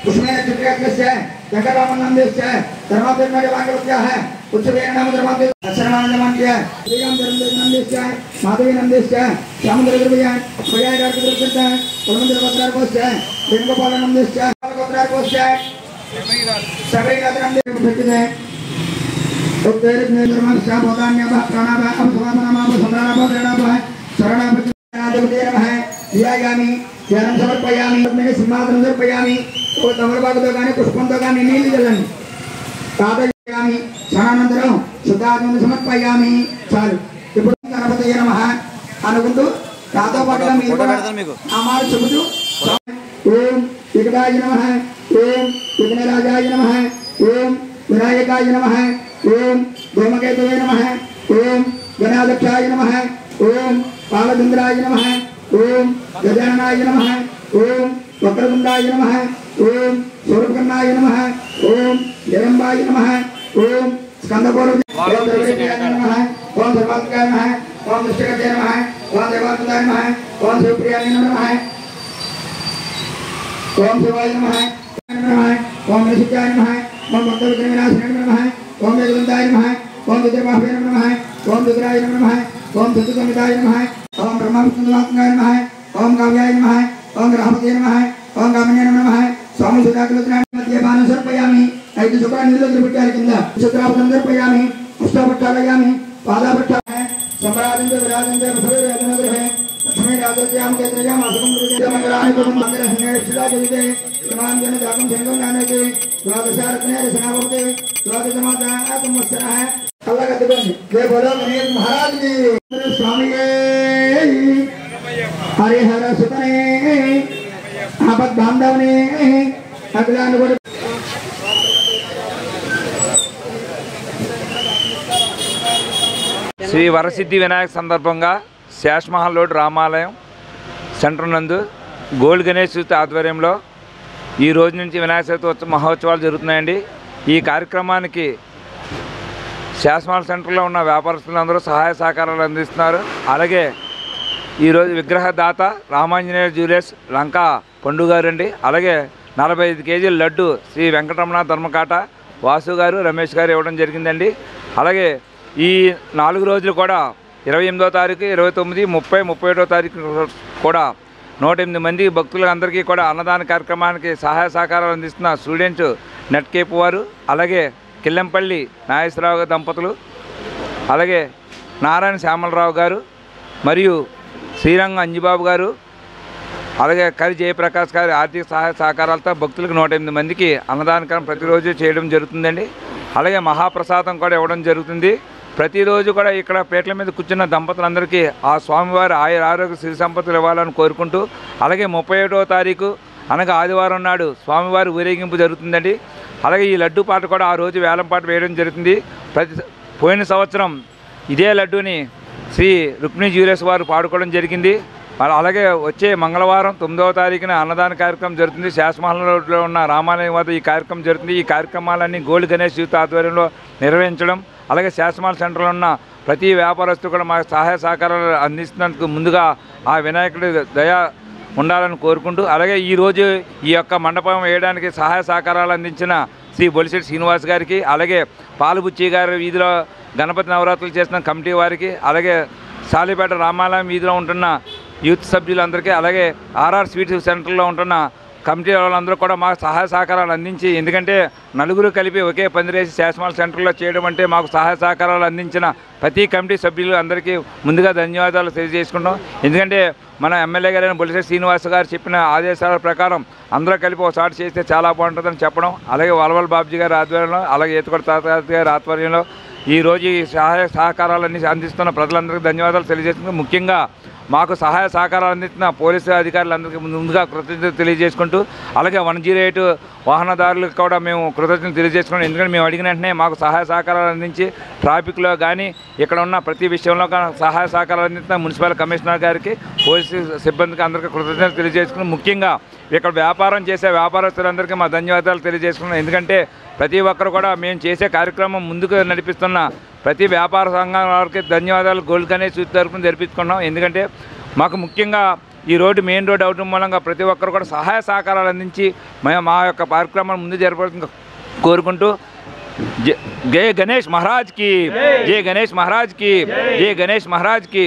उसमें चित्रस्य जगदामनंदेस्य धर्मादेव वाक्य क्या है उत्सवेन नाम धर्मादेव अक्षरमान जमान किया श्रीराम धर्मदेव माधवी नंदेस्य श्यामंद्र द्रव्य प्रयाग कार्तिक करता है परमंद्र पत्रार कोस्य वेणुगोपाल नंदेस्य पत्रार कोस्य सभी नंदेव भेजते हैं तो तेरे ने धर्म से बोधान्य प्राणाभ अवसवामनाम संराणाभ रणभ शरणाभ नादेव है ध्यायामि ध्यानं समर्पयामि मैं सिंहासनं समर्पयामि तो तमलपाकुतो गानी पुष्पंतो गानी नीली जलनि तादयामि स्नानानन्तरं शुद्धात्मनं समर्पयामि చాలు ఇప్పుడు గణపతయే నమః అనుకుంటూ రాతో పాటుగా మీరు అమారు చెబుతూ ఓం విఘ్నాయ నమః ఓం విఘ్నరాజాయ నమః ఓం వినాయకాయ నమః ఓం ధూమకేతవే నమః ఓం గణాధ్యక్షాయ నమః ఓం పాలచంద్రాయ నమః ओम गजाननाय नमः ओम वक्रतुंडाय नमः ओम सूर्यकर्णाय नमः ओम जगदम्बाय नमः ओम स्कंदपूर्वजाय नमः ओम सर्वात्मकाय नमः ओम दृष्टिकर्ताय नमः ओम देवात्मकाय नमः ओम शिवप्रियाय नमः ओम शिवाय नमः ओम ऋषिकाय नमः ओम भक्तविघ्नविनाशाय नमः ओम जगदम्बाय नमः ओम रुद्रबाहुवे नमः ओम रुद्राय नमः ओम चतुर्गमिताय नमः ओम ब्रह्मा विष्णुवात्मकाय नमः ओम काव्याय नमः ओम ग्रहपते नमः ओम कामन्याय नमः स्वामी सुधाकृतनाय मध्ये बाणं सर्पयामि ऐదు चक्रा नीलो त्रिपुट्याల కింద చక్రాపదం सर्पयामि अष्टापट्टालयामि पादापट्टालय सम्राजन्ते विराजन्ते भवेदनग्रहे लक्ष्मी राजत्यां केत्रयां आसकं गुरुदेव मंगलानि कुर्मः मंगलहिने शिलाजलिते इमां जन जागं संगं ज्ञानके द्वादशारत्ने रचनावते द्वादशमाता आत्मवत्सरः अल्लाह का दिवन जय बोलो गणेश महाराज की स्वामी हरिहर सुतने आपद बांधवने अग्लानुगुण శ్రీ వరసిద్ధి వినాయక సందర్భంగా శాశ్మహల్ రోడ్ రామాలయం సెంటర్ నందు గోల్డ్ గణేష్ ఆధ్వర్యంలో ఈ రోజు నుంచి వినాయక చవితి మహోత్సవాలు జరుగుతున్నాయండి. ఈ కార్యక్రమానికి శాశ్మహల్ సెంటర్లో ఉన్న వ్యాపారస్తులందరూ సహాయ సహకారాలు అందిస్తున్నారు. అలాగే ఈరోజు విగ్రహదాత రామాంజనేయ జ్యువెలర్స్ లంకా పండు గారు అండి. అలాగే 45 కేజీల లడ్డు శ్రీ వెంకటరమణ ధర్మకాట వాసు గారు రమేష్ గారు ఇవ్వడం జరిగిందండి. అలాగే ఈ 4 రోజులు కూడా 28వ తారీఖు 29 30 31వ తారీఖు కూడా 108 మంది భక్తులందరికీ కూడా అన్నదాన కార్యక్రమానికి సహాయ సహకారాలు అందిస్తున్న స్టూడెంట్స్ నెట్ కేప్ వారు, అలాగే కిల్లంపల్లి నాగేశ్వరరావు దంపతులు, అలాగే నారాయణ శ్యామలరావు గారు మరియు శ్రీరంగ అంజిబాబు గారు, అలాగే కరి జయప్రకాష్ గారి ఆర్థిక సహాయ సహకారాలతో భక్తులకు 108 మందికి అన్నదానకరం ప్రతిరోజు చేయడం జరుగుతుందండి. అలాగే మహాప్రసాదం కూడా ఇవ్వడం జరుగుతుంది. ప్రతిరోజు కూడా ఇక్కడ పేట్ల మీద కూర్చున్న దంపతులందరికీ ఆ స్వామివారి ఆరోగ్య సిరి సంపదలు ఇవ్వాలని కోరుకుంటూ, అలాగే 31వ తారీఖు అనగా ఆదివారం నాడు స్వామివారి ఊరేగింపు జరుగుతుందండి. అలాగే ఈ లడ్డు పాట కూడా ఆ రోజు వేలం పాట వేయడం జరుగుతుంది. పోయిన సంవత్సరం ఇదే లడ్డూని శ్రీ రుక్మిణి జ్యువెలర్స్ వారు పాడుకోవడం జరిగింది. అలాగే వచ్చే మంగళవారం 9వ తారీఖున అన్నదాన కార్యక్రమం జరుగుతుంది. శాశ్మహల్ రోడ్లో ఉన్న రామాలయం వద్ద ఈ కార్యక్రమం జరుగుతుంది. ఈ కార్యక్రమాలన్నీ గోల్డ్ గణేష్ యూత్ ఆధ్వర్యంలో నిర్వహించడం, అలాగే శాశ్మహల్ సెంటర్లో ఉన్న ప్రతి వ్యాపారస్తు కూడా మాకు సహాయ సహకారాలు అందిస్తున్నందుకు ముందుగా ఆ వినాయకుడి దయ ఉండాలని కోరుకుంటూ, అలాగే ఈరోజు ఈ యొక్క మండపం వేయడానికి సహాయ సహకారాలు అందించిన శ్రీ బొలిశెట్టి శ్రీనివాస్ గారికి, అలాగే పాలుబుచ్చి గారి వీధిలో గణపతి నవరాత్రులు చేసిన కమిటీ వారికి, అలాగే సాలిపేట రామాలయం వీధిలో ఉంటున్న యూత్ సభ్యులందరికీ, అలాగే ఆర్ఆర్ స్వీట్ సెంటర్లో ఉంటున్న కమిటీ వాళ్ళందరూ కూడా మాకు సహాయ సహకారాలు అందించి, ఎందుకంటే నలుగురు కలిపి ఒకే పందిరేసి శాశ్మహల్ సెంటర్లో చేయడం అంటే మాకు సహాయ సహకారాలు అందించిన ప్రతి కమిటీ సభ్యులు అందరికీ ముందుగా ధన్యవాదాలు తెలియజేసుకుంటాం. ఎందుకంటే మన ఎమ్మెల్యే గారైన బొలిశెట్టి శ్రీనివాస్ గారు చెప్పిన ఆదేశాల ప్రకారం అందరూ కలిపి ఒకసారి చేస్తే చాలా బాగుంటుందని చెప్పడం, అలాగే వలవల్ బాబ్జీ గారి ఆధ్వర్యంలో, అలాగే ఈతకొండ తాత గారి ఆధ్వర్యంలో ఈరోజు ఈ సహాయ సహకారాలన్నీ అందిస్తున్న ప్రజలందరికీ ధన్యవాదాలు తెలియజేసుకుంటూ, ముఖ్యంగా మాకు సహాయ సహకారాలు అందిస్తున్న పోలీసు అధికారులందరికీ ముందుగా కృతజ్ఞతలు తెలియజేసుకుంటూ, అలాగే 108 వాహనదారులకు కూడా మేము కృతజ్ఞతలు తెలియజేసుకుంటాం. ఎందుకంటే మేము అడిగిన వెంటనే మాకు సహాయ సహకారాలు అందించి ట్రాఫిక్లో కానీ ఇక్కడ ఉన్న ప్రతి విషయంలో సహాయ సహకారాలు అందిస్తున్న మున్సిపల్ కమిషనర్ గారికి, పోలీసు సిబ్బందికి అందరికీ కృతజ్ఞతలు తెలియజేసుకుని, ముఖ్యంగా ఇక్కడ వ్యాపారం చేసే వ్యాపారస్తులందరికీ మా ధన్యవాదాలు తెలియజేసుకున్నాం. ఎందుకంటే ప్రతి ఒక్కరు కూడా మేము చేసే కార్యక్రమం ముందుకు నడిపిస్తున్న ప్రతి వ్యాపార సంఘం వారికి ధన్యవాదాలు గోల్డ్ గణేష్ యూత్ తరఫున జరిపించుకున్నాం. ఎందుకంటే మాకు ముఖ్యంగా ఈ రోడ్డు మెయిన్ రోడ్ అవడం మూలంగా ప్రతి ఒక్కరు కూడా సహాయ సహకారాలు అందించి మేము మా యొక్క కార్యక్రమాన్ని ముందు జరపాలని కోరుకుంటూ జై గణేష్ మహారాజ్ కి, జై గణేష్ మహారాజ్ కి, జై గణేష్ మహారాజ్ కి.